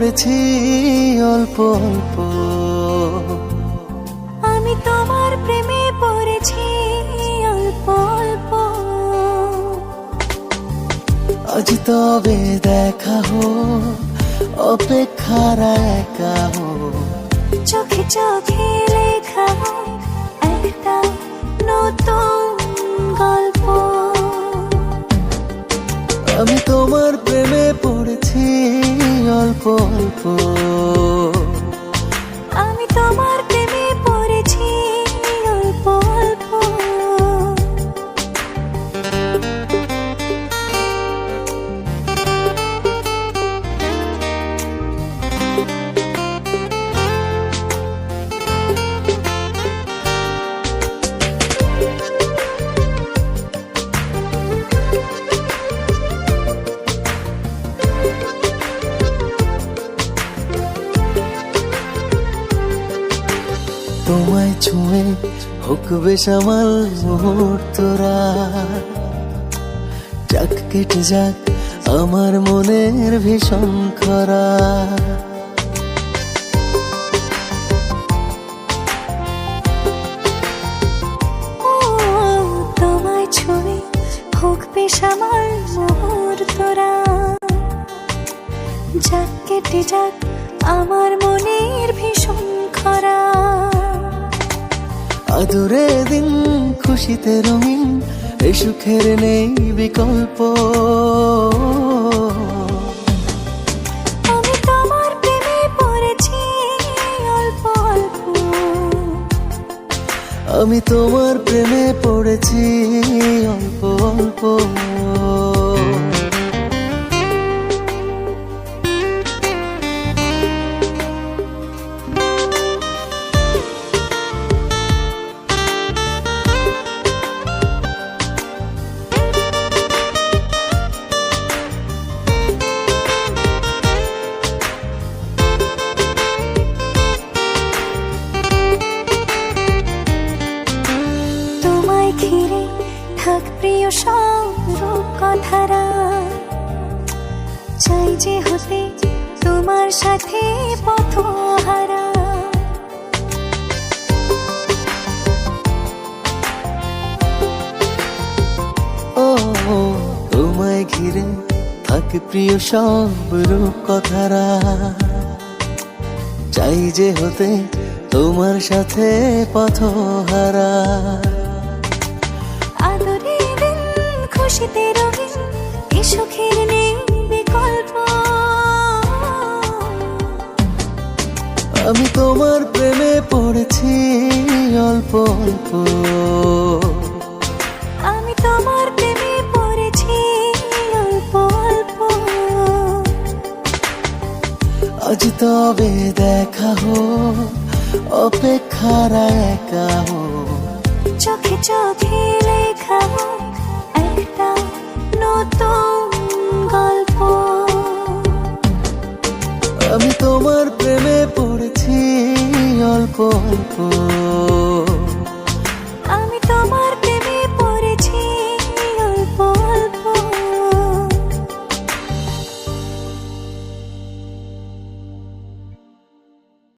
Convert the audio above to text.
পড়েছি অল্প অল্প। আমি তোমার প্রেমে পড়েছি অল্প অল্প। আজ তবে দেখা হোক, অপেক্ষার একা হোক। চোখে চোখে লেখা একটা নতুন গল্প। আমি তোমার প্রেমে পড়েছি অল্প অল্প। আমি তোমার প্রেমে পড়েছি অল্প অল্প। তোমায় ছুঁয়ে হোক বেসামাল মুহূর্তরা, যাক কেটে যাক আমার মনের ভীষণ খরা। ও তোমায় ছুঁয়ে হোক বেসামাল মুহূর্তরা, যাক কেটে যাক আমার মনের ভীষণ খরা। আদরে দিন খুশিতে রঙিন, এ সুখের নেই বিকল্প। আমি তোমার প্রেমে পড়েছি অল্প অল্প। আমি তোমার প্রেমে পড়েছি অল্প অল্প। ঘিরে থাক প্রিয় সব রূপকথারা, চাই যে হতে তোমার সাথে পথহারা। ও তোমায় ঘিরে থাক প্রিয় সব রূপকথারা, চাই যে হতে তোমার সাথে পথহারা। আদরে দিন খুশিতে রঙিন, এ সুখের নেই বিকল্প। আমি তোমার প্রেমে পড়েছি অল্প অল্প। আমি তোমার প্রেমে পড়েছি অল্প অল্প। আজ তবে দেখা হোক, অপেক্ষার একা হোক। চোখে চোখে লেখা একটা নতুন গল্প। আমি তোমার প্রেমে পড়েছি অল্প অল্প।